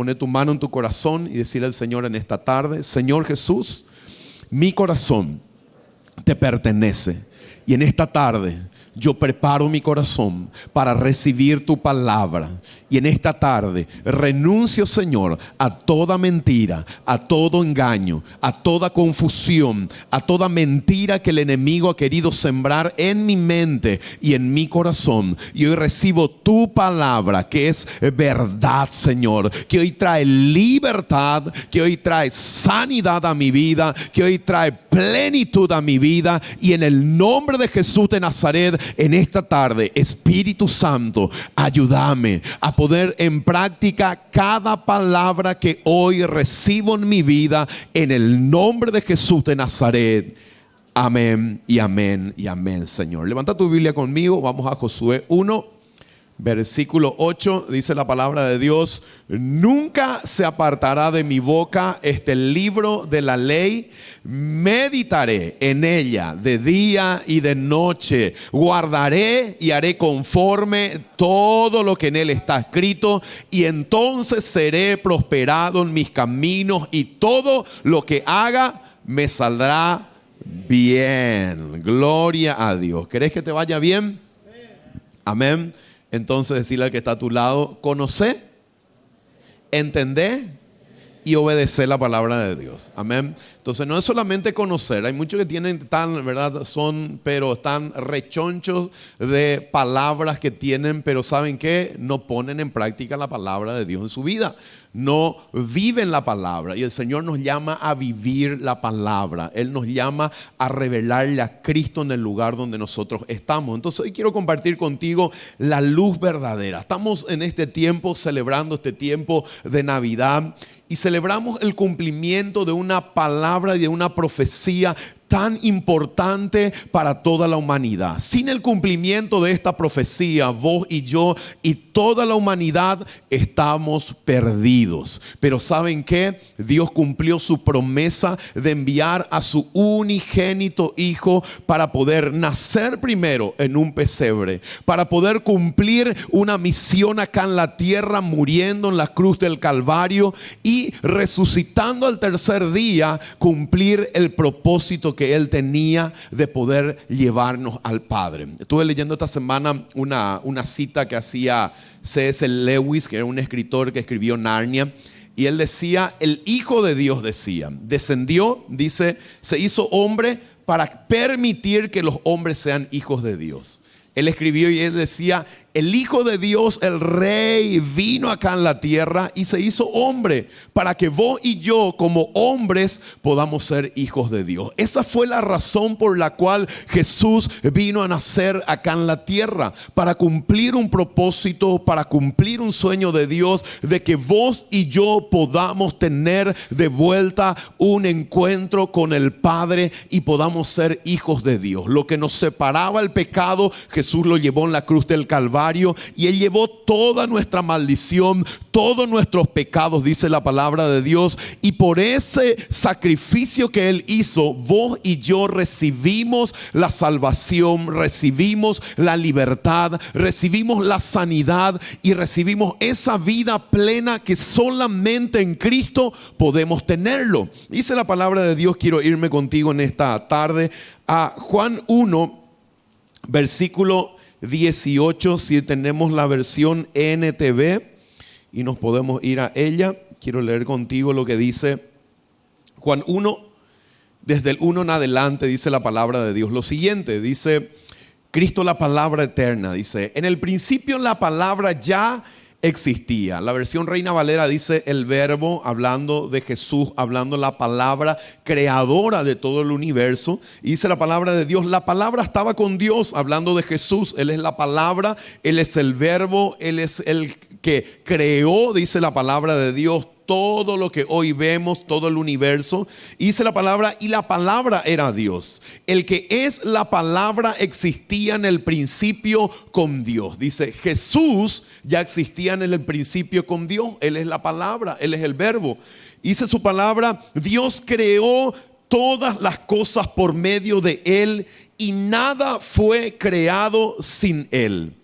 poner tu mano en tu corazón y decirle al Señor en esta tarde: Señor Jesús, mi corazón te pertenece. Y en esta tarde yo preparo mi corazón para recibir tu palabra. Y en esta tarde renuncio, Señor, a toda mentira, a todo engaño, a toda confusión, a toda mentira que el enemigo ha querido sembrar en mi mente y en mi corazón. Y hoy recibo tu palabra, que es verdad, Señor, que hoy trae libertad, que hoy trae sanidad a mi vida, que hoy trae plenitud a mi vida. Y en el nombre de Jesús de Nazaret, en esta tarde, Espíritu Santo, ayúdame a poner en práctica cada palabra que hoy recibo en mi vida, en el nombre de Jesús de Nazaret. Amén y amén y amén, Señor. Levanta tu Biblia conmigo, vamos a Josué 1, versículo 8, dice la palabra de Dios: nunca se apartará de mi boca este libro de la ley, meditaré en ella de día y de noche, guardaré y haré conforme todo lo que en él está escrito, y entonces seré prosperado en mis caminos, y todo lo que haga me saldrá bien. Gloria a Dios. ¿Querés que te vaya bien? Amén. Entonces decirle al que está a tu lado: conoce, entender y obedecer la palabra de Dios. Amén. Entonces no es solamente conocer. Hay muchos que tienen ¿verdad? Están rechonchos de palabras que tienen, pero ¿saben qué? No ponen en práctica la palabra de Dios en su vida. No viven la palabra. Y el Señor nos llama a vivir la palabra. Él nos llama a revelarle a Cristo en el lugar donde nosotros estamos. Entonces hoy quiero compartir contigo la luz verdadera. Estamos en este tiempo, celebrando este tiempo de Navidad, y celebramos el cumplimiento de una palabra y de una profecía tan importante para toda la humanidad. Sin el cumplimiento de esta profecía, vos y yo y toda la humanidad estamos perdidos. Pero ¿saben qué? Dios cumplió su promesa de enviar a su unigénito Hijo para poder nacer primero en un pesebre, para poder cumplir una misión acá en la tierra, muriendo en la cruz del Calvario y resucitando al tercer día, cumplir el propósito que Él tenía de poder llevarnos al Padre. Estuve leyendo esta semana una cita que hacía C.S. Lewis, que era un escritor que escribió Narnia, y él decía: el Hijo de Dios, decía, descendió, dice, se hizo hombre para permitir que los hombres sean hijos de Dios. Él escribió y él decía: el Hijo de Dios, el Rey, vino acá en la tierra y se hizo hombre para que vos y yo como hombres podamos ser hijos de Dios. Esa fue la razón por la cual Jesús vino a nacer acá en la tierra, para cumplir un propósito, para cumplir un sueño de Dios, de que vos y yo podamos tener de vuelta un encuentro con el Padre y podamos ser hijos de Dios. Lo que nos separaba el pecado, Jesús lo llevó en la cruz del Calvario, y Él llevó toda nuestra maldición, todos nuestros pecados, dice la palabra de Dios. Y por ese sacrificio que Él hizo, vos y yo recibimos la salvación, recibimos la libertad, recibimos la sanidad y recibimos esa vida plena que solamente en Cristo podemos tenerlo. Dice la palabra de Dios. Quiero irme contigo en esta tarde a Juan 1, versículo 18, si tenemos la versión NTV y nos podemos ir a ella. Quiero leer contigo lo que dice Juan 1, desde el 1 en adelante. Dice la palabra de Dios lo siguiente: dice Cristo, la palabra eterna, dice: en el principio la palabra ya existía. La versión Reina Valera dice el Verbo, hablando de Jesús, hablando la palabra creadora de todo el universo. Y dice la palabra de Dios: la palabra estaba con Dios, hablando de Jesús. Él es la palabra, Él es el Verbo, Él es el que creó, dice la palabra de Dios, todo lo que hoy vemos, todo el universo. Y dice la palabra: y la palabra era Dios. El que es la palabra existía en el principio con Dios. Dice, Jesús ya existía en el principio con Dios. Él es la palabra, Él es el Verbo. Dice su palabra: Dios creó todas las cosas por medio de Él, y nada fue creado sin Él.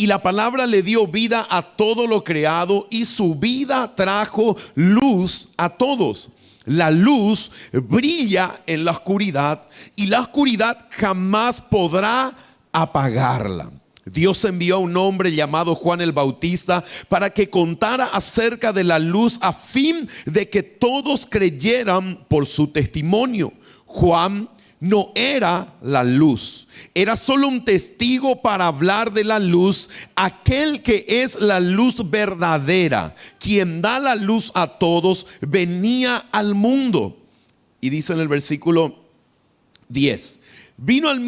Y la palabra le dio vida a todo lo creado y su vida trajo luz a todos. La luz brilla en la oscuridad y la oscuridad jamás podrá apagarla. Dios envió a un hombre llamado Juan el Bautista para que contara acerca de la luz a fin de que todos creyeran por su testimonio. Juan no era la luz, era solo un testigo para hablar de la luz, aquel que es la luz verdadera, quien da la luz a todos, venía al mundo. Y dice en el versículo 10, vino al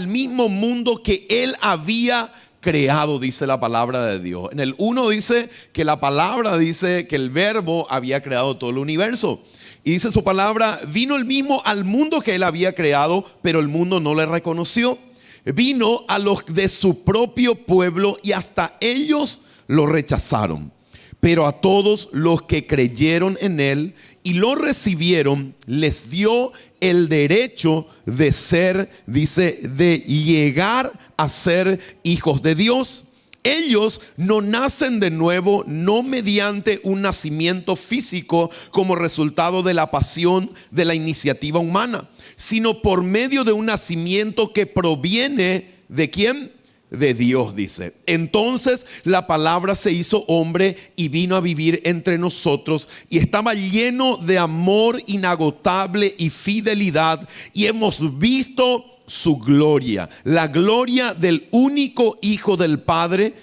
mismo mundo que él había creado, dice la palabra de Dios. En el 1 dice que la palabra dice que el verbo había creado todo el universo. Y dice su palabra, vino el mismo al mundo que él había creado, pero el mundo no le reconoció. Vino a los de su propio pueblo y hasta ellos lo rechazaron. Pero a todos los que creyeron en él y lo recibieron, les dio el derecho de ser, dice, de llegar a ser hijos de Dios. Ellos no nacen de nuevo, no mediante un nacimiento físico como resultado de la pasión de la iniciativa humana, sino por medio de un nacimiento que proviene ¿de quién? De Dios, dice. Entonces la palabra se hizo hombre y vino a vivir entre nosotros y estaba lleno de amor inagotable y fidelidad, y hemos visto su gloria, la gloria del único Hijo del Padre.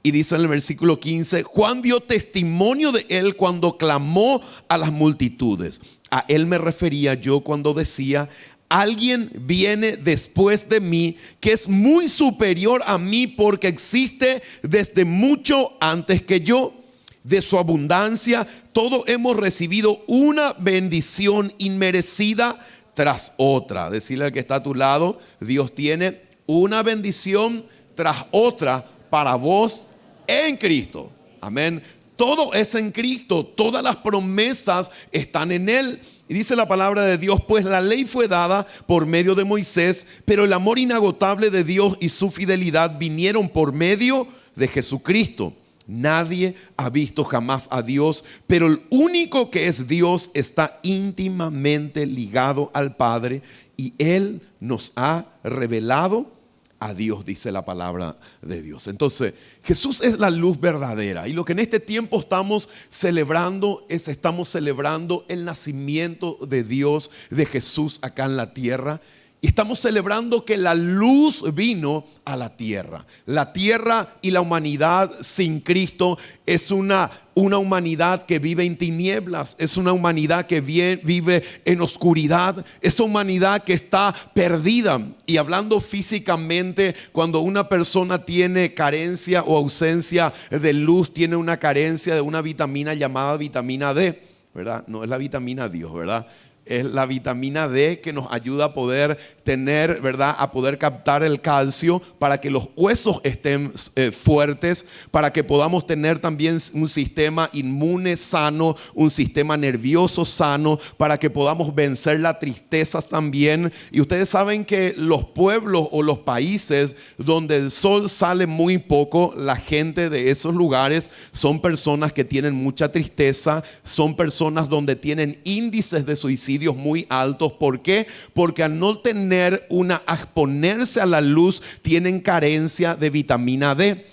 Y dice en el versículo 15, Juan dio testimonio de él cuando clamó a las multitudes. A él me refería yo cuando decía, alguien viene después de mí que es muy superior a mí porque existe desde mucho antes que yo. De su abundancia todos hemos recibido una bendición inmerecida tras otra. Decirle al que está a tu lado, Dios tiene una bendición tras otra para vos en Cristo. Amén. Todo es en Cristo, todas las promesas están en él. Y dice la palabra de Dios, pues la ley fue dada por medio de Moisés, pero el amor inagotable de Dios y su fidelidad vinieron por medio de Jesucristo. Nadie ha visto jamás a Dios, pero el único que es Dios está íntimamente ligado al Padre y Él nos ha revelado a Dios, dice la palabra de Dios. Entonces, Jesús es la luz verdadera, y lo que en este tiempo estamos celebrando el nacimiento de Dios, de Jesús acá en la tierra. Y estamos celebrando que la luz vino a la tierra. La tierra y la humanidad sin Cristo es una humanidad que vive en tinieblas. Es una humanidad que vive en oscuridad. Es una humanidad que está perdida. Y hablando físicamente, cuando una persona tiene carencia o ausencia de luz, tiene una carencia de una vitamina llamada vitamina D, ¿verdad? No es la vitamina Dios, ¿verdad? Es la vitamina D que nos ayuda a poder tener, ¿verdad? A poder captar el calcio para que los huesos estén fuertes, para que podamos tener también un sistema inmune sano, un sistema nervioso sano, para que podamos vencer la tristeza también. Y ustedes saben que los pueblos o los países donde el sol sale muy poco, la gente de esos lugares son personas que tienen mucha tristeza, son personas donde tienen índices de suicidio muy altos. ¿Por qué? Porque al no tener a exponerse a la luz, tienen carencia de vitamina D.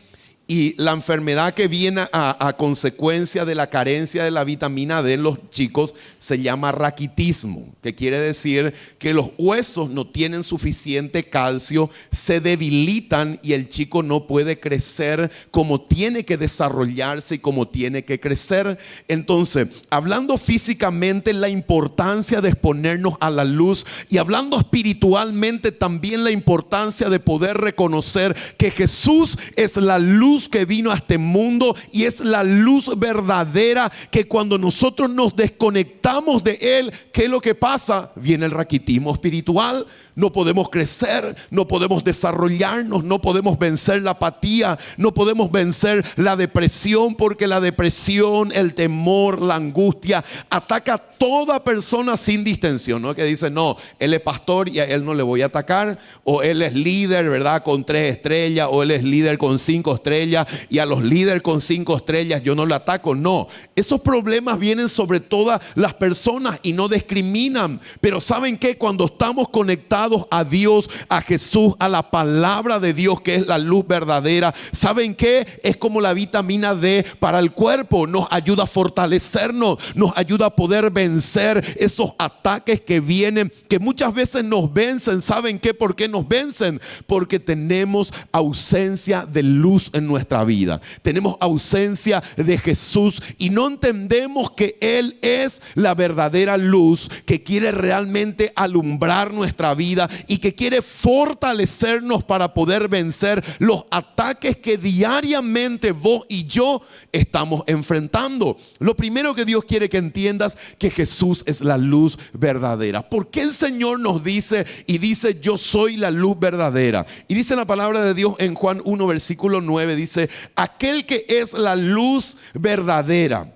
Y la enfermedad que viene a consecuencia de la carencia de la vitamina D en los chicos se llama raquitismo, que quiere decir que los huesos no tienen suficiente calcio, se debilitan y el chico no puede crecer como tiene que desarrollarse y como tiene que crecer. Entonces, hablando físicamente, la importancia de exponernos a la luz, y hablando espiritualmente también la importancia de poder reconocer que Jesús es la luz luz que vino a este mundo y es la luz verdadera que cuando nosotros nos desconectamos de Él, ¿qué es lo que pasa? Viene el raquitismo espiritual. No podemos crecer, no podemos desarrollarnos, no podemos vencer la apatía, no podemos vencer la depresión, porque la depresión, el temor, la angustia ataca a toda persona sin distinción, ¿no? Que dice, no, él es pastor y a él no le voy a atacar, o él es líder, ¿verdad? Con 3 estrellas, o él es líder con 5 estrellas y a los líderes con 5 estrellas yo no le ataco. No, esos problemas vienen sobre todas las personas y no discriminan. Pero ¿saben qué? Cuando estamos conectados a Dios, a Jesús, a la palabra de Dios, que es la luz verdadera, ¿saben qué? Es como la vitamina D para el cuerpo. Nos ayuda a fortalecernos, nos ayuda a poder vencer esos ataques que vienen, que muchas veces nos vencen. ¿Saben qué? ¿Por qué nos vencen? Porque tenemos ausencia de luz en nuestra vida, tenemos ausencia de Jesús y no entendemos que Él es la verdadera luz que quiere realmente alumbrar nuestra vida y que quiere fortalecernos para poder vencer los ataques que diariamente vos y yo estamos enfrentando. Lo primero que Dios quiere que entiendas, que Jesús es la luz verdadera. ¿Por qué el Señor nos dice y dice yo soy la luz verdadera? Y dice la palabra de Dios en Juan 1 versículo 9, dice, aquel que es la luz verdadera,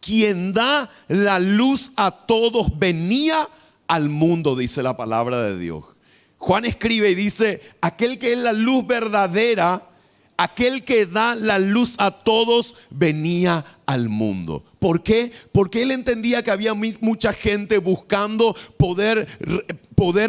quien da la luz a todos, venía al mundo, dice la palabra de Dios. Juan escribe y dice, aquel que es la luz verdadera, aquel que da la luz a todos, venía al mundo. ¿Por qué? Porque él entendía que había mucha gente buscando poder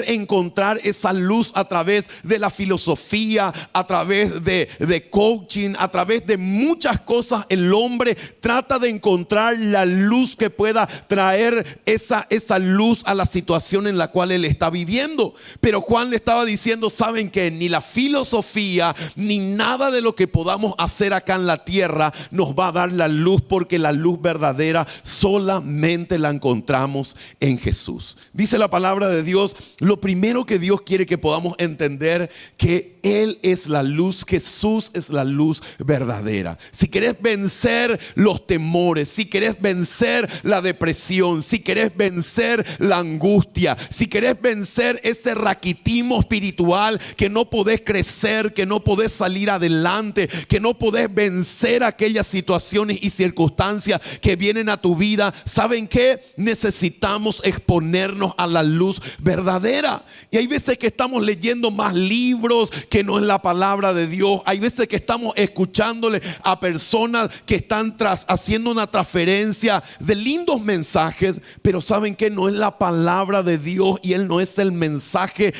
encontrar esa luz a través de la filosofía, a través de coaching, a través de muchas cosas. El hombre trata de encontrar la luz que pueda traer esa luz a la situación en la cual él está viviendo. Pero Juan le estaba diciendo, ¿saben qué? Ni la filosofía, ni nada de lo que podamos hacer acá en la tierra nos va a dar la luz, porque la luz verdadera solamente la encontramos en Jesús. Dice la palabra de Dios, lo primero que Dios quiere que podamos entender, que Él es la luz, Jesús es la luz verdadera. Si querés vencer los temores, si querés vencer la depresión, si querés vencer la angustia, si querés vencer ese raquitismo espiritual, que no podés crecer, que no podés salir adelante, que no podés vencer aquellas situaciones y circunstancias que vienen a tu vida, ¿saben qué? Necesitamos exponernos a la luz verdadera. Y hay veces que estamos leyendo más libros que no es la palabra de Dios. Hay veces que estamos escuchándole a personas que están haciendo una transferencia de lindos mensajes, pero ¿saben qué? No es la palabra de Dios y Él no es el mensaje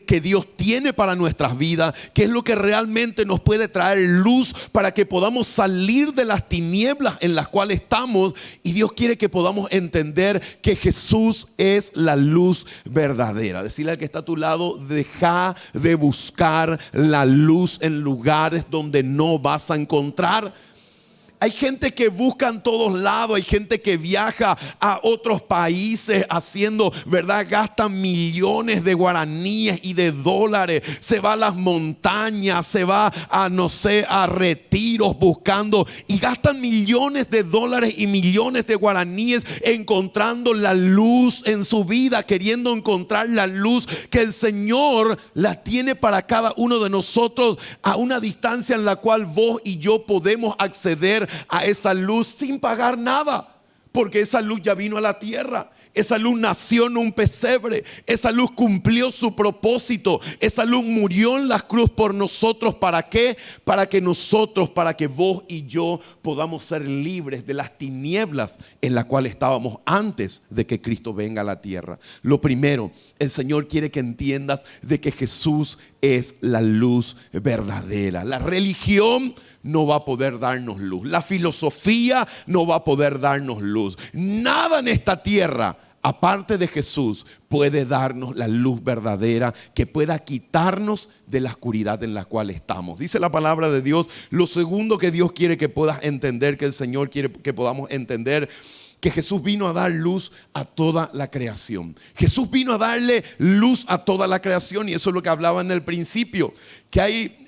que Dios tiene para nuestras vidas, que es lo que realmente nos puede traer luz para que podamos salir de las tinieblas en las cuales estamos. Y Dios quiere que podamos entender que Jesús es la luz verdadera. Decirle al que está a tu lado, deja de buscar la luz en lugares donde no vas a encontrar. Hay gente que busca en todos lados, hay gente que viaja a otros países haciendo, ¿verdad? Gastan millones de guaraníes y de dólares, se va a las montañas, se va a, no sé, a retiros buscando y gastan millones de dólares y millones de guaraníes encontrando la luz en su vida, queriendo encontrar la luz que el Señor la tiene para cada uno de nosotros a una distancia en la cual vos y yo podemos acceder a esa luz sin pagar nada, porque esa luz ya vino a la tierra. Esa luz nació en un pesebre. Esa luz cumplió su propósito. Esa luz murió en la cruz por nosotros. ¿Para qué? Para que vos y yo podamos ser libres de las tinieblas en las cuales estábamos antes de que Cristo venga a la tierra. Lo primero, el Señor quiere que entiendas de que Jesús es la luz verdadera. La religión no va a poder darnos luz. La filosofía no va a poder darnos luz. Nada en esta tierra, aparte de Jesús, puede darnos la luz verdadera que pueda quitarnos de la oscuridad en la cual estamos. Dice la palabra de Dios. Lo segundo que Dios quiere que puedas entender, que el Señor quiere que podamos entender, que Jesús vino a dar luz a toda la creación. Jesús vino a darle luz a toda la creación, y eso es lo que hablaba en el principio, que hay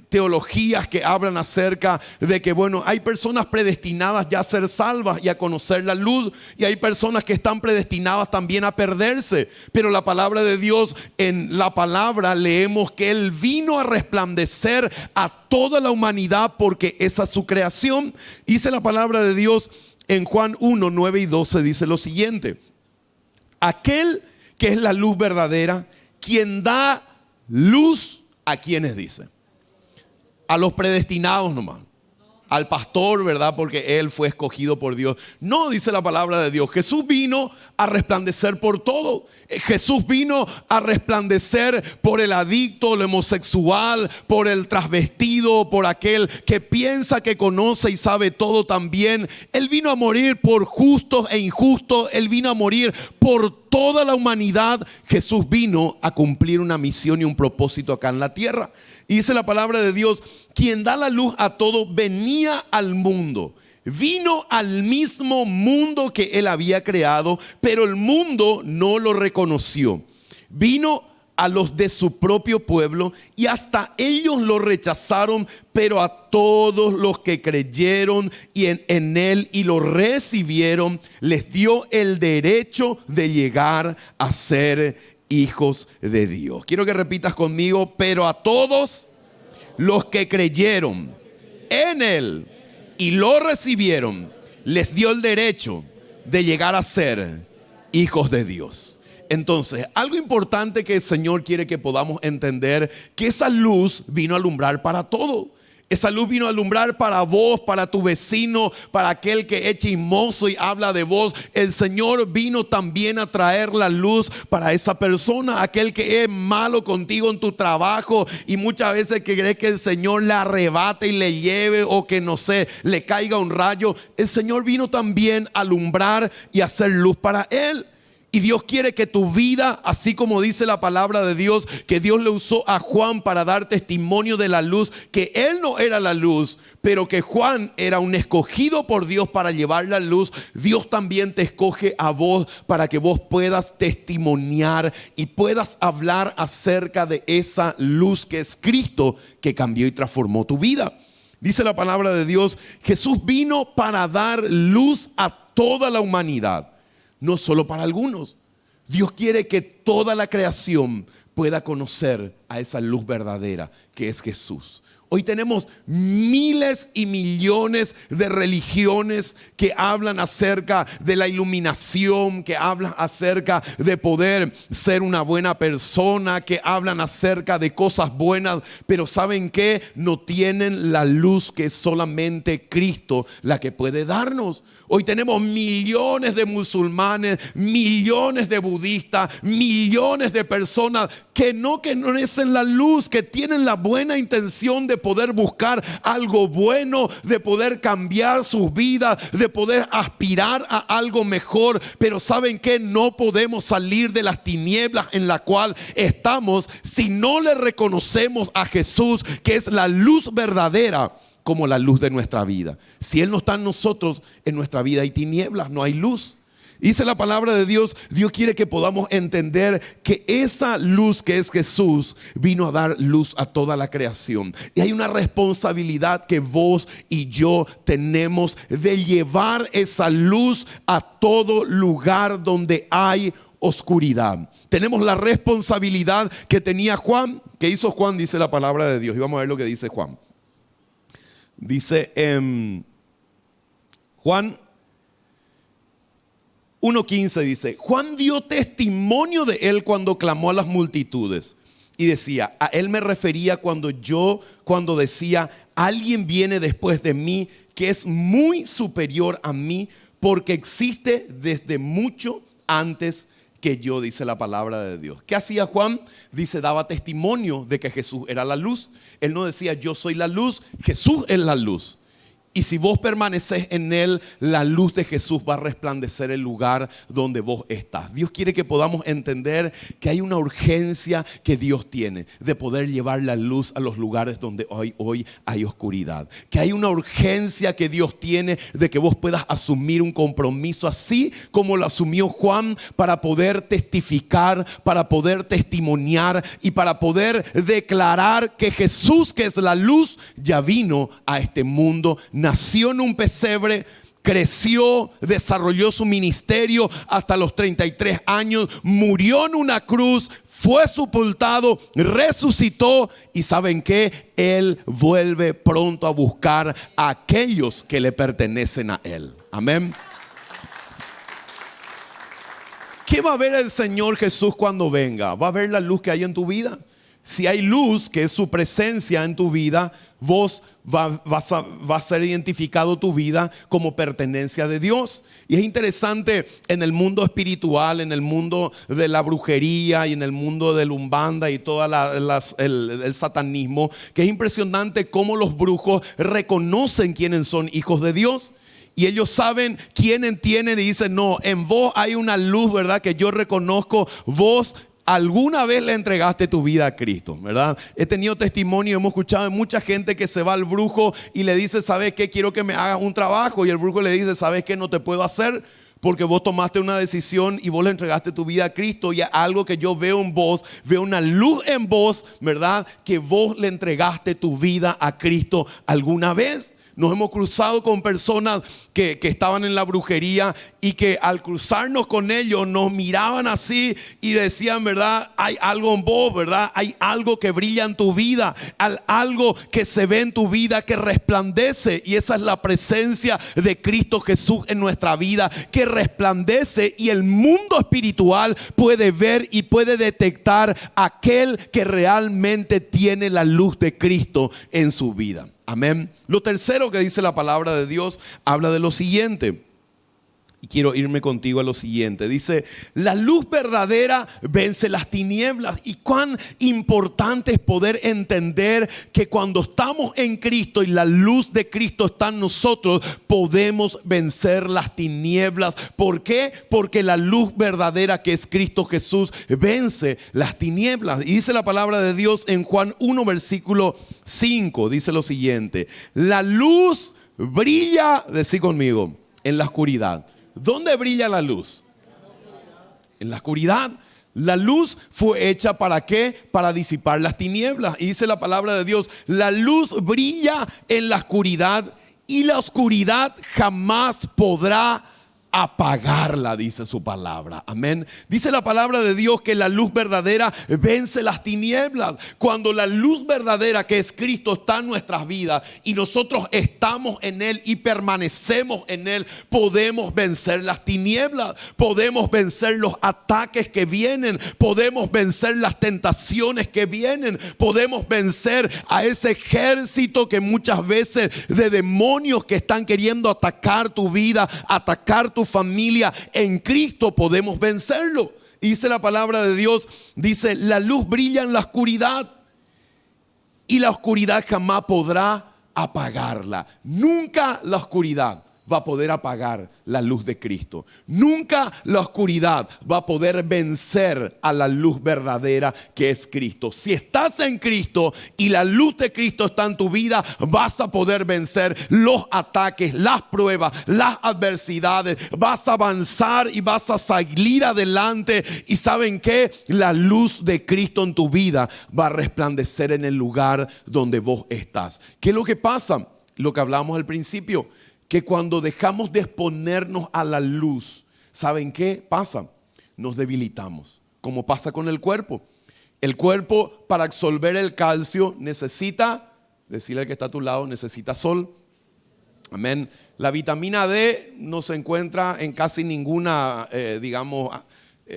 teologías que hablan acerca de que, bueno, hay personas predestinadas ya a ser salvas y a conocer la luz, y hay personas que están predestinadas también a perderse. Pero la palabra de Dios, en la palabra leemos que Él vino a resplandecer a toda la humanidad porque esa es su creación. Dice la palabra de Dios en Juan 1, 9 y 12, dice lo siguiente: aquel que es la luz verdadera, quien da luz a quienes, dice, a los predestinados nomás, al pastor, ¿verdad? Porque él fue escogido por Dios. No, dice la palabra de Dios. Jesús vino a resplandecer por todo. Jesús vino a resplandecer por el adicto, el homosexual, por el transvestido, por aquel que piensa que conoce y sabe todo también. Él vino a morir por justos e injustos. Él vino a morir por toda la humanidad. Jesús vino a cumplir una misión y un propósito acá en la tierra. Y dice la palabra de Dios: quien da la luz a todo, venía al mundo. Vino al mismo mundo que Él había creado, pero el mundo no lo reconoció. Vino a los de su propio pueblo y hasta ellos lo rechazaron, pero a todos los que creyeron y en Él y lo recibieron, les dio el derecho de llegar a ser hijos de Dios. Quiero que repitas conmigo: pero a todos los que creyeron en Él y lo recibieron, les dio el derecho de llegar a ser hijos de Dios. Entonces, algo importante que el Señor quiere que podamos entender, que esa luz vino a alumbrar para todo. Esa luz vino a alumbrar para vos, para tu vecino, para aquel que es chismoso y habla de vos. El Señor vino también a traer la luz para esa persona, aquel que es malo contigo en tu trabajo y muchas veces que cree que el Señor le arrebate y le lleve, o que no sé, le caiga un rayo. El Señor vino también a alumbrar y a hacer luz para él. Y Dios quiere que tu vida, así como dice la palabra de Dios, que Dios le usó a Juan para dar testimonio de la luz, que él no era la luz, pero que Juan era un escogido por Dios para llevar la luz. Dios también te escoge a vos para que vos puedas testimoniar y puedas hablar acerca de esa luz que es Cristo, que cambió y transformó tu vida. Dice la palabra de Dios: Jesús vino para dar luz a toda la humanidad, no solo para algunos. Dios quiere que toda la creación pueda conocer a esa luz verdadera que es Jesús. Hoy tenemos miles y millones de religiones que hablan acerca de la iluminación, que hablan acerca de poder ser una buena persona, que hablan acerca de cosas buenas, pero ¿saben qué? No tienen la luz que es solamente Cristo la que puede darnos. Hoy tenemos millones de musulmanes, millones de budistas, millones de personas que no conocen la luz, que tienen la buena intención de poder buscar algo bueno, de poder cambiar sus vidas, de poder aspirar a algo mejor. Pero ¿saben qué? No podemos salir de las tinieblas en la cual estamos si no le reconocemos a Jesús, que es la luz verdadera, como la luz de nuestra vida. Si Él no está en nosotros, en nuestra vida hay tinieblas, no hay luz. Dice la palabra de Dios, Dios quiere que podamos entender que esa luz que es Jesús vino a dar luz a toda la creación. Y hay una responsabilidad que vos y yo tenemos de llevar esa luz a todo lugar donde hay oscuridad. Tenemos la responsabilidad que tenía Juan. ¿Qué hizo Juan? Dice la palabra de Dios. Y vamos a ver lo que dice Juan. Dice Juan 1:15, dice: Juan dio testimonio de él cuando clamó a las multitudes y decía, a él me refería cuando decía, alguien viene después de mí que es muy superior a mí, porque existe desde mucho antes que yo, dice la palabra de Dios. ¿Qué hacía Juan? Dice, daba testimonio de que Jesús era la luz. Él no decía yo soy la luz, Jesús es la luz. Y si vos permaneces en Él, la luz de Jesús va a resplandecer el lugar donde vos estás. Dios quiere que podamos entender que hay una urgencia que Dios tiene de poder llevar la luz a los lugares donde hoy hay oscuridad. Que hay una urgencia que Dios tiene de que vos puedas asumir un compromiso así como lo asumió Juan, para poder testificar, para poder testimoniar y para poder declarar que Jesús, que es la luz, ya vino a este mundo. Nació en un pesebre, creció, desarrolló su ministerio hasta los 33 años, murió en una cruz, fue sepultado, resucitó y ¿saben qué? Él vuelve pronto a buscar a aquellos que le pertenecen a Él. Amén. ¿Qué va a ver el Señor Jesús cuando venga? ¿Va a ver la luz que hay en tu vida? Si hay luz, que es su presencia en tu vida, vos va a ser identificado tu vida como pertenencia de Dios. Y es interesante en el mundo espiritual, en el mundo de la brujería y en el mundo del umbanda y todo el satanismo, que es impresionante cómo los brujos reconocen quiénes son hijos de Dios. Y ellos saben quién entienden y dicen, no, en vos hay una luz, ¿verdad? Que yo reconozco, vos alguna vez le entregaste tu vida a Cristo, ¿verdad? He tenido testimonio, hemos escuchado de mucha gente que se va al brujo y le dice, ¿sabes qué? Quiero que me hagas un trabajo. Y el brujo le dice, ¿sabes qué? No te puedo hacer porque vos tomaste una decisión y vos le entregaste tu vida a Cristo. Y algo que yo veo en vos, veo una luz en vos, ¿verdad? Que vos le entregaste tu vida a Cristo alguna vez. Nos hemos cruzado con personas que estaban en la brujería y que al cruzarnos con ellos nos miraban así y decían, ¿verdad? Hay algo en vos, ¿verdad? Hay algo que brilla en tu vida, algo que se ve en tu vida que resplandece, y esa es la presencia de Cristo Jesús en nuestra vida, que resplandece, y el mundo espiritual puede ver y puede detectar aquel que realmente tiene la luz de Cristo en su vida. Amén. Lo tercero que dice la palabra de Dios habla de lo siguiente. Y quiero irme contigo a lo siguiente. Dice, la luz verdadera vence las tinieblas. Y cuán importante es poder entender que cuando estamos en Cristo y la luz de Cristo está en nosotros, podemos vencer las tinieblas. ¿Por qué? Porque la luz verdadera, que es Cristo Jesús, vence las tinieblas. Y dice la palabra de Dios en Juan 1 versículo 5. Dice lo siguiente: la luz brilla, decí conmigo, en la oscuridad. ¿Dónde brilla la luz? En la oscuridad. La luz fue hecha ¿para qué? Para disipar las tinieblas. Y dice la palabra de Dios, la luz brilla en la oscuridad y la oscuridad jamás podrá apagarla, dice su palabra. Amén. Dice la palabra de Dios que la luz verdadera vence las tinieblas. Cuando la luz verdadera, que es Cristo, está en nuestras vidas y nosotros estamos en Él y permanecemos en Él, podemos vencer las tinieblas, podemos vencer los ataques que vienen, podemos vencer las tentaciones que vienen, podemos vencer a ese ejército que muchas veces de demonios que están queriendo atacar tu vida, atacar tu familia. En Cristo podemos vencerlo. Y dice la palabra de Dios, dice, la luz brilla en la oscuridad y la oscuridad jamás podrá apagarla. Nunca la oscuridad va a poder apagar la luz de Cristo. Nunca la oscuridad va a poder vencer a la luz verdadera, que es Cristo. Si estás en Cristo y la luz de Cristo está en tu vida, vas a poder vencer los ataques, las pruebas, las adversidades. Vas a avanzar y vas a salir adelante. Y ¿saben qué? La luz de Cristo en tu vida va a resplandecer en el lugar donde vos estás. ¿Qué es lo que pasa? Lo que hablamos al principio, que cuando dejamos de exponernos a la luz, ¿saben qué pasa? Nos debilitamos, como pasa con el cuerpo. El cuerpo, para absorber el calcio, necesita, decirle al que está a tu lado, necesita sol. Amén. La vitamina D no se encuentra en casi ninguna,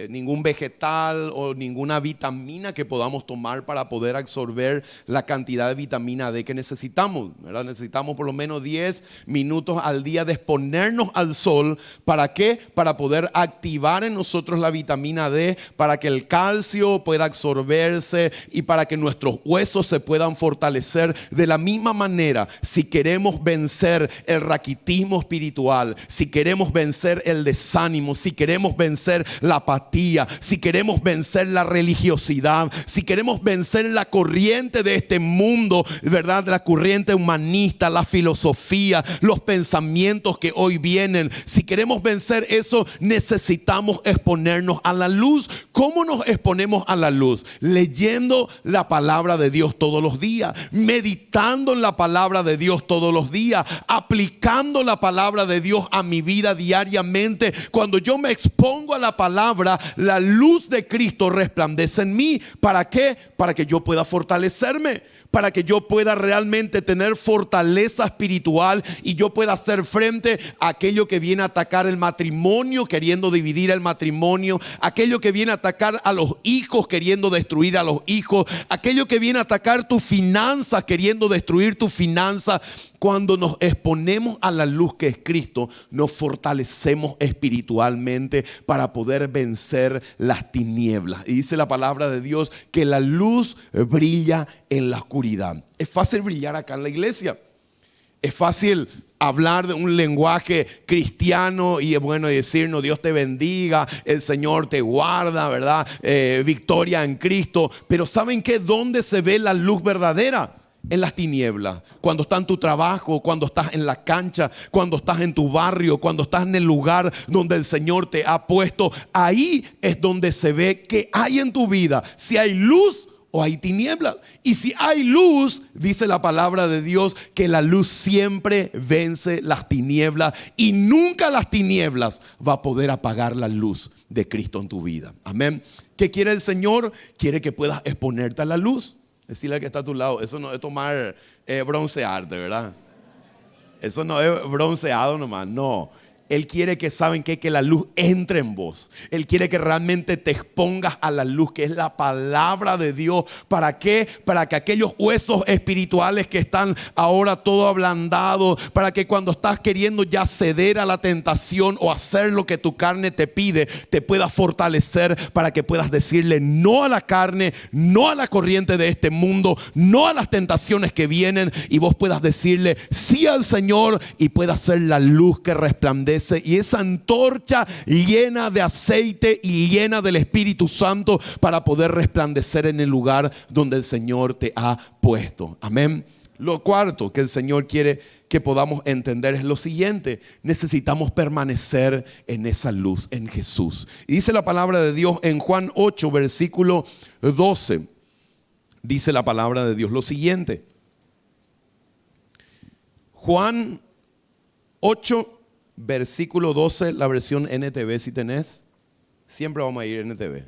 ningún vegetal o ninguna vitamina que podamos tomar para poder absorber la cantidad de vitamina D que necesitamos, ¿verdad? Necesitamos por lo menos 10 minutos al día de exponernos al sol. ¿Para qué? Para poder activar en nosotros la vitamina D, para que el calcio pueda absorberse y para que nuestros huesos se puedan fortalecer. De la misma manera, si queremos vencer el raquitismo espiritual, si queremos vencer el desánimo, si queremos vencer la apatía, si queremos vencer la religiosidad, si queremos vencer la corriente de este mundo, ¿verdad? La corriente humanista, la filosofía, los pensamientos que hoy vienen, si queremos vencer eso, necesitamos exponernos a la luz. ¿Cómo nos exponemos a la luz? Leyendo la palabra de Dios todos los días, meditando en la palabra de Dios todos los días, aplicando la palabra de Dios a mi vida diariamente. Cuando yo me expongo a la palabra, la luz de Cristo resplandece en mí. ¿Para qué? Para que yo pueda fortalecerme, para que yo pueda realmente tener fortaleza espiritual y yo pueda hacer frente a aquello que viene a atacar el matrimonio, queriendo dividir el matrimonio, aquello que viene a atacar a los hijos, queriendo destruir a los hijos, aquello que viene a atacar tus finanzas, queriendo destruir tus finanzas. Cuando nos exponemos a la luz que es Cristo, nos fortalecemos espiritualmente para poder vencer las tinieblas. Y dice la palabra de Dios que la luz brilla en la oscuridad. Es fácil brillar acá en la iglesia. Es fácil hablar de un lenguaje cristiano y bueno, decirnos Dios te bendiga, el Señor te guarda, ¿verdad? Victoria en Cristo. Pero ¿saben qué? ¿Dónde se ve la luz verdadera? En las tinieblas, cuando estás en tu trabajo, cuando estás en la cancha, cuando estás en tu barrio, cuando estás en el lugar donde el Señor te ha puesto. Ahí es donde se ve que hay en tu vida, si hay luz o hay tinieblas. Y si hay luz, dice la palabra de Dios, que la luz siempre vence las tinieblas y nunca las tinieblas va a poder apagar la luz de Cristo en tu vida. Amén. ¿Qué quiere el Señor? Quiere que puedas exponerte a la luz. Decirle al que está a tu lado, eso no es tomar broncearte, ¿verdad? Eso no es bronceado nomás, no. Él quiere que, ¿saben qué? Que la luz entre en vos. Él quiere que realmente te expongas a la luz, que es la palabra de Dios. ¿Para qué? Para que aquellos huesos espirituales que están ahora todo ablandados, para que cuando estás queriendo ya ceder a la tentación o hacer lo que tu carne te pide, te puedas fortalecer para que puedas decirle no a la carne, no a la corriente de este mundo, no a las tentaciones que vienen, y vos puedas decirle sí al Señor y puedas ser la luz que resplandece. Y esa antorcha llena de aceite y llena del Espíritu Santo para poder resplandecer en el lugar donde el Señor te ha puesto. Amén. Lo cuarto que el Señor quiere que podamos entender es lo siguiente: necesitamos permanecer en esa luz, en Jesús. Y dice la palabra de Dios en Juan 8, versículo 12. Dice la palabra de Dios lo siguiente. Juan 8, versículo 12, la versión NTV si tenés. Siempre vamos a ir NTV.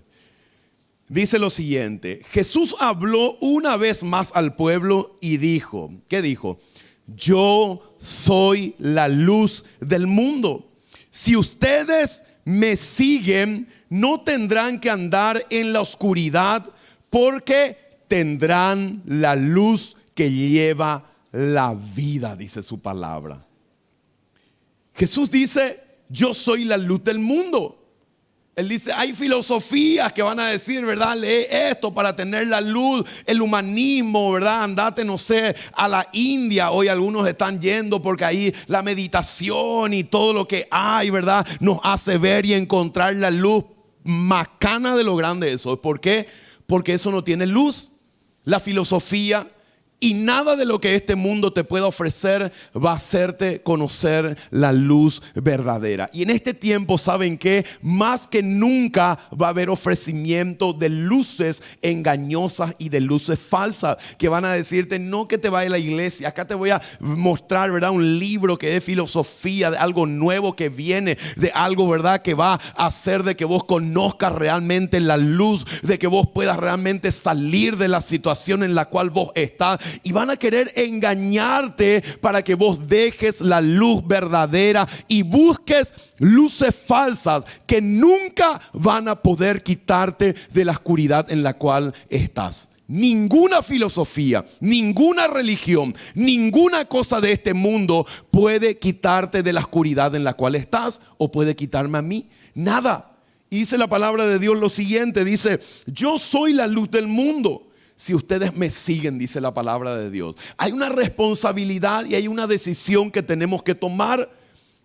Dice lo siguiente: Jesús habló una vez más al pueblo y dijo, ¿qué dijo? Yo soy la luz del mundo. Si ustedes me siguen, no tendrán que andar en la oscuridad, porque tendrán la luz que lleva la vida, dice su palabra. Jesús dice, yo soy la luz del mundo. Él dice, hay filosofías que van a decir, ¿verdad? Lee esto para tener la luz, el humanismo, ¿verdad? Andate, no sé, a la India. Hoy algunos están yendo porque ahí la meditación y todo lo que hay, ¿verdad? Nos hace ver y encontrar la luz macana de lo grande eso. ¿Por qué? Porque eso no tiene luz. La filosofía y nada de lo que este mundo te pueda ofrecer va a hacerte conocer la luz verdadera. Y en este tiempo, ¿saben qué? Más que nunca va a haber ofrecimiento de luces engañosas y de luces falsas que van a decirte, no que te vayas a la iglesia. Acá te voy a mostrar, ¿verdad? Un libro que es filosofía de algo nuevo que viene, de algo, ¿verdad? Que va a hacer de que vos conozcas realmente la luz, de que vos puedas realmente salir de la situación en la cual vos estás. y van a querer engañarte para que vos dejes la luz verdadera y busques luces falsas que nunca van a poder quitarte de la oscuridad en la cual estás. Ninguna filosofía, ninguna religión, ninguna cosa de este mundo puede quitarte de la oscuridad en la cual estás o puede quitarme a mí. Nada. Y dice la palabra de Dios lo siguiente, dice: yo soy la luz del mundo. Si ustedes me siguen, dice la palabra de Dios. Hay una responsabilidad y hay una decisión que tenemos que tomar.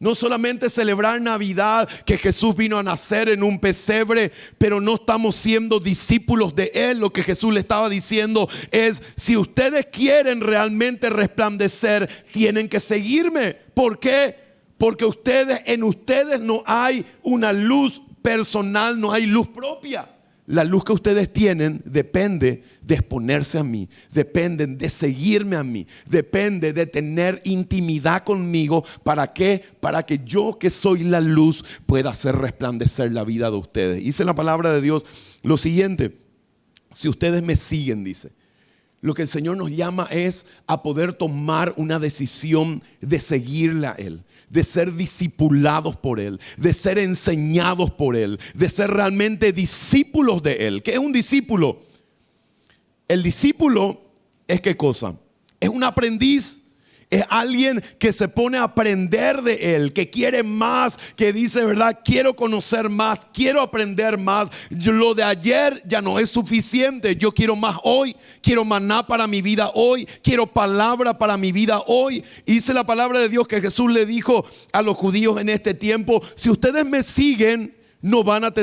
No solamente celebrar Navidad, que Jesús vino a nacer en un pesebre, pero no estamos siendo discípulos de Él. Lo que Jesús le estaba diciendo es: si ustedes quieren realmente resplandecer, tienen que seguirme. ¿Por qué? Porque en ustedes no hay una luz personal, no hay luz propia. La luz que ustedes tienen depende de exponerse a mí, depende de seguirme a mí, depende de tener intimidad conmigo. ¿Para qué? Para que yo, que soy la luz, pueda hacer resplandecer la vida de ustedes. Dice la palabra de Dios lo siguiente: si ustedes me siguen, dice, lo que el Señor nos llama es a poder tomar una decisión de seguirle a Él, de ser discipulados por Él, de ser enseñados por Él, de ser realmente discípulos de Él. ¿Qué es un discípulo? El discípulo es ¿qué cosa? Es un aprendiz. Es alguien que se pone a aprender de Él, que quiere más, que dice, ¿verdad? Quiero conocer más, quiero aprender más. Lo de ayer ya no es suficiente. Yo quiero más hoy, quiero maná para mi vida hoy, quiero palabra para mi vida hoy. Y dice la palabra de Dios que Jesús le dijo a los judíos en este tiempo: si ustedes me siguen, no van a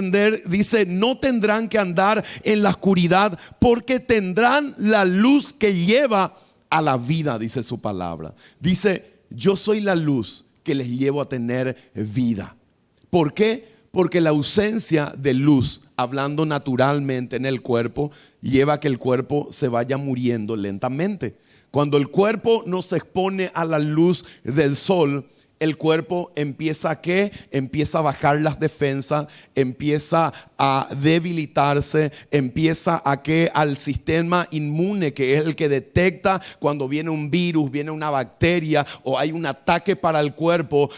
dice, no tendrán que andar en la oscuridad, porque tendrán la luz que lleva a la vida, dice su palabra. Dice: yo soy la luz que les llevo a tener vida. ¿Por qué? Porque la ausencia de luz, hablando naturalmente en el cuerpo, lleva a que el cuerpo se vaya muriendo lentamente. Cuando el cuerpo no se expone a la luz del sol, el cuerpo empieza a ¿qué? Empieza a bajar las defensas, empieza a debilitarse, empieza a ¿qué? Al sistema inmune, que es el que detecta cuando viene un virus, viene una bacteria o hay un ataque para el cuerpo,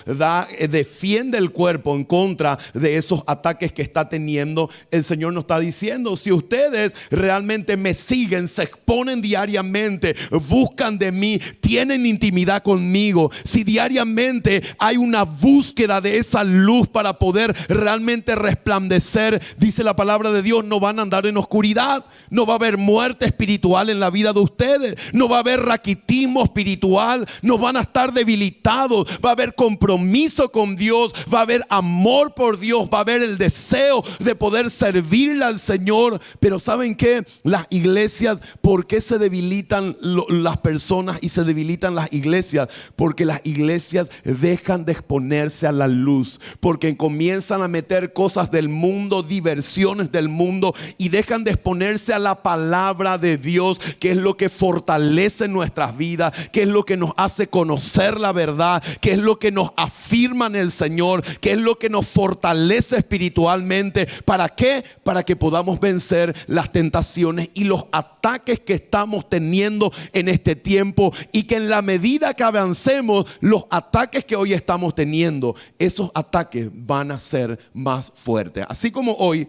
defiende el cuerpo en contra de esos ataques que está teniendo. El Señor nos está diciendo: si ustedes realmente me siguen, se exponen diariamente, buscan de mí, tienen intimidad conmigo, si diariamente hay una búsqueda de esa luz para poder realmente resplandecer, dice la palabra de Dios, no van a andar en oscuridad, no va a haber muerte espiritual en la vida de ustedes, no va a haber raquitismo espiritual, no van a estar debilitados, va a haber compromiso con Dios, va a haber amor por Dios, va a haber el deseo de poder servirle al Señor. Pero ¿saben qué? Las iglesias, ¿por qué se debilitan las personas y se debilitan las iglesias? Porque las iglesias dejan de exponerse a la luz, porque comienzan a meter cosas del mundo, diversiones del mundo, y dejan de exponerse a la palabra de Dios, que es lo que fortalece nuestras vidas, que es lo que nos hace conocer la verdad, que es lo que nos afirma en el Señor, que es lo que nos fortalece espiritualmente. ¿Para qué? Para que podamos vencer las tentaciones y los ataques que estamos teniendo en este tiempo, y que en la medida que avancemos, los ataques que hoy estamos teniendo, esos ataques van a ser más fuertes. Así como hoy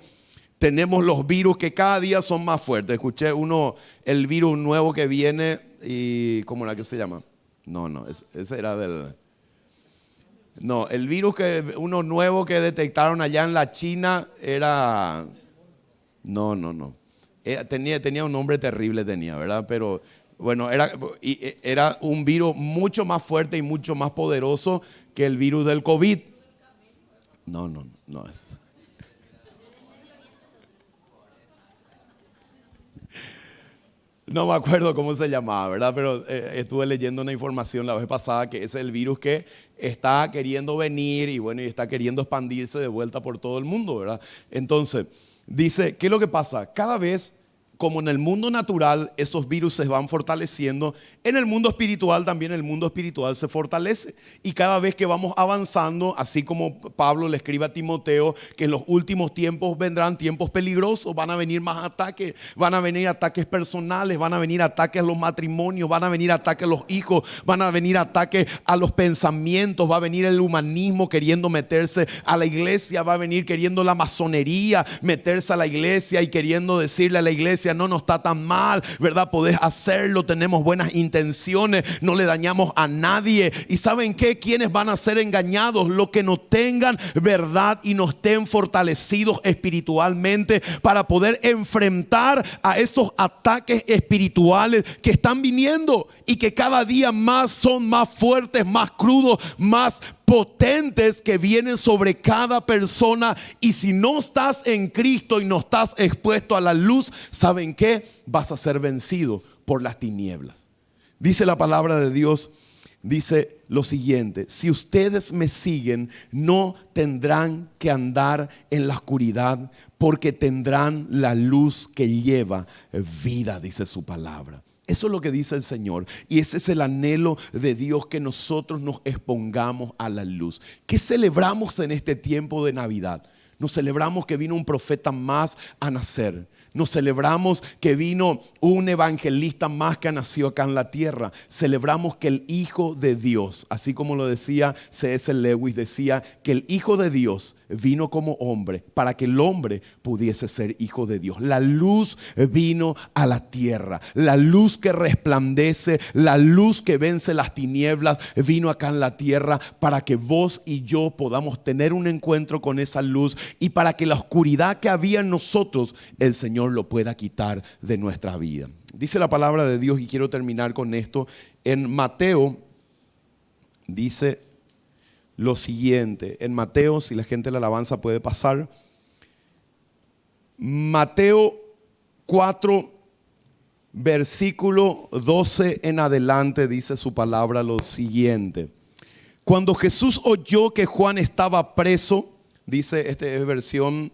tenemos los virus que cada día son más fuertes. Escuché el virus nuevo que viene, y ¿cómo era que se llama? Ese era el virus uno nuevo que detectaron allá en la China era, tenía un nombre terrible, ¿verdad? Pero bueno, era un virus mucho más fuerte y mucho más poderoso que el virus del COVID. No es. No me acuerdo cómo se llamaba, ¿verdad? Pero estuve leyendo una información la vez pasada que es el virus que está queriendo venir y está queriendo expandirse de vuelta por todo el mundo, ¿verdad? Entonces, dice, ¿qué es lo que pasa? Cada vez como en el mundo natural esos virus se van fortaleciendo, en el mundo espiritual también el mundo espiritual se fortalece. Y cada vez que vamos avanzando, así como Pablo le escribe a Timoteo, que en los últimos tiempos vendrán tiempos peligrosos, van a venir más ataques, van a venir ataques personales, van a venir ataques a los matrimonios, van a venir ataques a los hijos, van a venir ataques a los pensamientos, va a venir el humanismo queriendo meterse a la iglesia, va a venir queriendo la masonería meterse a la iglesia y queriendo decirle a la iglesia: no está tan mal, ¿verdad? Podés hacerlo, tenemos buenas intenciones, no le dañamos a nadie. ¿Y saben qué? ¿Quiénes van a ser engañados? Los que no tengan verdad y no estén fortalecidos espiritualmente para poder enfrentar a esos ataques espirituales que están viniendo y que cada día más son más fuertes, más crudos, más potentes, que vienen sobre cada persona. Y si no estás en Cristo y no estás expuesto a la luz, ¿saben qué? Vas a ser vencido por las tinieblas. Dice la palabra de Dios, dice lo siguiente: si ustedes me siguen, no tendrán que andar en la oscuridad, porque tendrán la luz que lleva vida, dice su palabra. Eso es lo que dice el Señor, y ese es el anhelo de Dios, que nosotros nos expongamos a la luz. ¿Qué celebramos en este tiempo de Navidad? Nos celebramos que vino un profeta más a nacer. Nos celebramos que vino un evangelista más que nació acá en la tierra. Celebramos que el Hijo de Dios, así como lo decía C.S. Lewis, decía que el Hijo de Dios vino como hombre para que el hombre pudiese ser hijo de Dios. La luz vino a la tierra, la luz que resplandece, la luz que vence las tinieblas, vino acá en la tierra para que vos y yo podamos tener un encuentro con esa luz, y para que la oscuridad que había en nosotros, el Señor lo pueda quitar de nuestra vida. Dice la palabra de Dios, y quiero terminar con esto, en Mateo dice lo siguiente. En Mateo, si la gente de la alabanza puede pasar, Mateo 4, versículo 12 en adelante, dice su palabra lo siguiente: cuando Jesús oyó que Juan estaba preso, dice, esta versión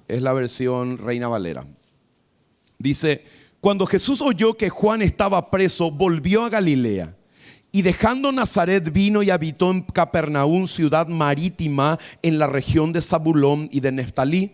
es la versión Reina Valera, dice: cuando Jesús oyó que Juan estaba preso, volvió a Galilea. Y dejando Nazaret vino y habitó en Capernaum, ciudad marítima en la región de Zabulón y de Neftalí,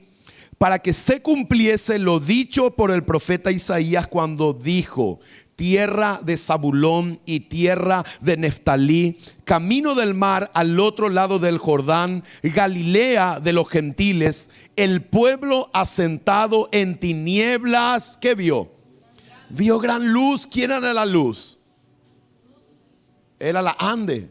para que se cumpliese lo dicho por el profeta Isaías cuando dijo: tierra de Zabulón y tierra de Neftalí, camino del mar al otro lado del Jordán, Galilea de los gentiles, el pueblo asentado en tinieblas, ¿qué vio? Vio gran luz. ¿Quién era la luz? Era la Ande.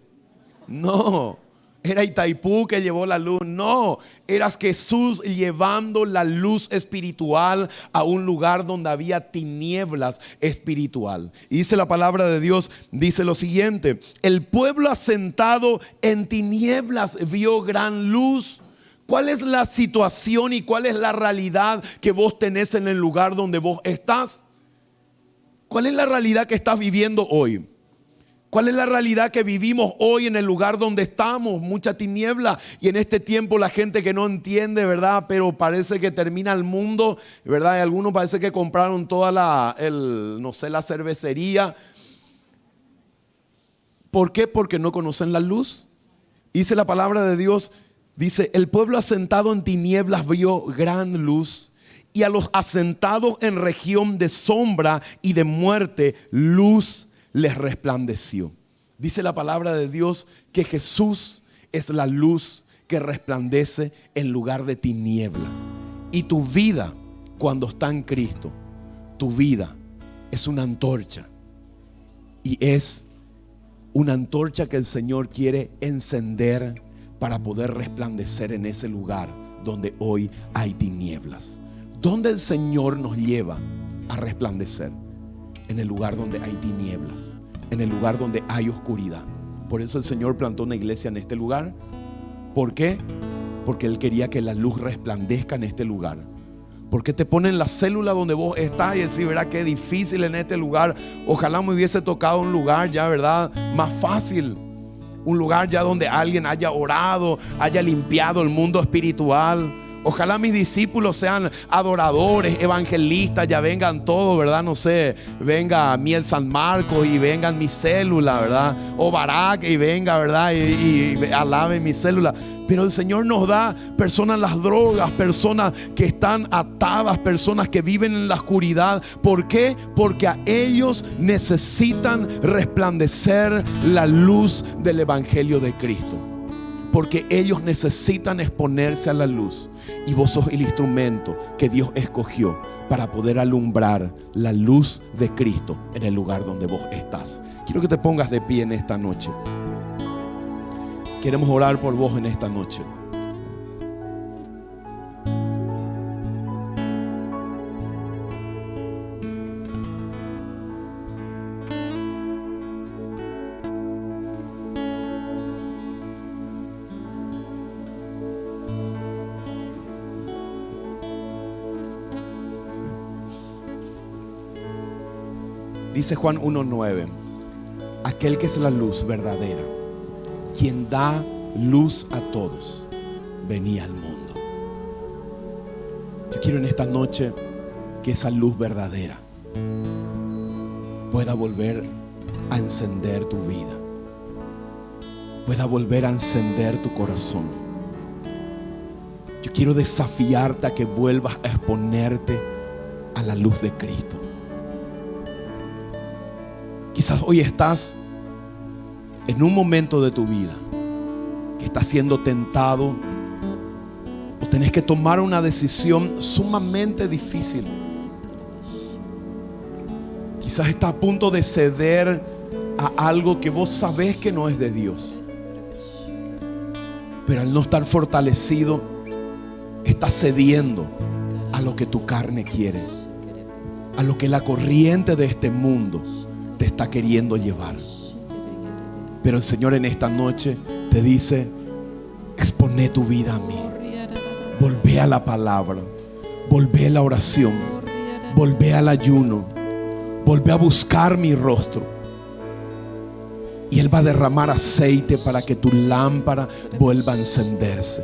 No, era Itaipú que llevó la luz. No, era Jesús llevando la luz espiritual a un lugar donde había tinieblas espiritual. Y dice la palabra de Dios, dice lo siguiente: el pueblo asentado en tinieblas vio gran luz. ¿Cuál es la situación y cuál es la realidad que vos tenés en el lugar donde vos estás? ¿Cuál es la realidad que estás viviendo hoy? ¿Cuál es la realidad que vivimos hoy en el lugar donde estamos? Mucha tiniebla, y en este tiempo la gente que no entiende, ¿verdad? Pero parece que termina el mundo, ¿verdad? Y algunos parece que compraron toda la cervecería. ¿Por qué? Porque no conocen la luz. Dice la palabra de Dios, dice: el pueblo asentado en tinieblas vio gran luz, y a los asentados en región de sombra y de muerte, luz les resplandeció. Dice la palabra de Dios que Jesús es la luz que resplandece en lugar de tiniebla. Y tu vida, cuando está en Cristo, tu vida es una antorcha. Y es una antorcha que el Señor quiere encender para poder resplandecer en ese lugar donde hoy hay tinieblas. ¿Dónde el Señor nos lleva a resplandecer? En el lugar donde hay tinieblas, en el lugar donde hay oscuridad. Por eso el Señor plantó una iglesia en este lugar. ¿Por qué? Porque Él quería que la luz resplandezca en este lugar. Porque te ponen la célula donde vos estás y decís, ¿verdad? Qué difícil en este lugar. Ojalá me hubiese tocado un lugar ya, ¿verdad? Más fácil. Un lugar ya donde alguien haya orado, haya limpiado el mundo espiritual. Ojalá mis discípulos sean adoradores, evangelistas, ya vengan todos, ¿verdad? No sé, venga Miel San Marcos y vengan mi célula, ¿verdad? O Barak y venga, ¿verdad? Y alaben mi célula. Pero el Señor nos da personas en las drogas, personas que están atadas, personas que viven en la oscuridad. ¿Por qué? Porque a ellos necesitan resplandecer la luz del Evangelio de Cristo. Porque ellos necesitan exponerse a la luz. Y vos sos el instrumento que Dios escogió para poder alumbrar la luz de Cristo en el lugar donde vos estás. Quiero que te pongas de pie en esta noche. Queremos orar por vos en esta noche. Dice Juan 1:9, aquel que es la luz verdadera, quien da luz a todos, venía al mundo. Yo quiero en esta noche que esa luz verdadera pueda volver a encender tu vida, pueda volver a encender tu corazón. Yo quiero desafiarte a que vuelvas a exponerte a la luz de Cristo. Quizás hoy estás en un momento de tu vida que estás siendo tentado o tenés que tomar una decisión sumamente difícil. Quizás estás a punto de ceder a algo que vos sabés que no es de Dios, pero al no estar fortalecido estás cediendo a lo que tu carne quiere, a lo que la corriente de este mundo te está queriendo llevar. Pero el Señor en esta noche te dice: exponé tu vida a mí, volvé a la palabra, volvé a la oración, volvé al ayuno, volvé a buscar mi rostro, y Él va a derramar aceite para que tu lámpara vuelva a encenderse,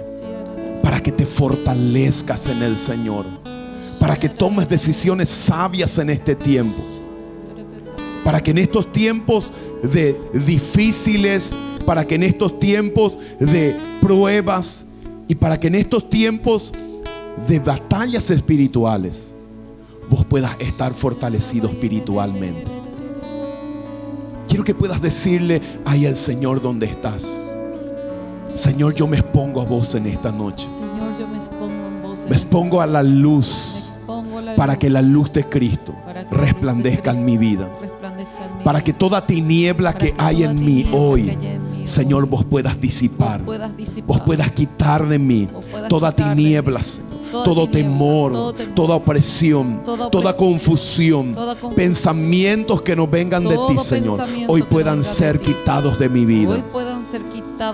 para que te fortalezcas en el Señor, para que tomes decisiones sabias en este tiempo, para que en estos tiempos de difíciles, para que en estos tiempos de pruebas y para que en estos tiempos de batallas espirituales vos puedas estar fortalecido espiritualmente. Quiero que puedas decirle ahí al Señor donde estás: Señor, yo me expongo a vos en esta noche. Señor, yo me expongo en vos. Me expongo a la luz, para que la luz de Cristo resplandezca en mi vida, para que toda tiniebla que hay en mí hoy, Señor, vos puedas disipar, vos puedas quitar de mí toda tiniebla, todo temor, toda opresión, toda confusión, pensamientos que no vengan de ti, Señor, hoy puedan ser quitados de mi vida.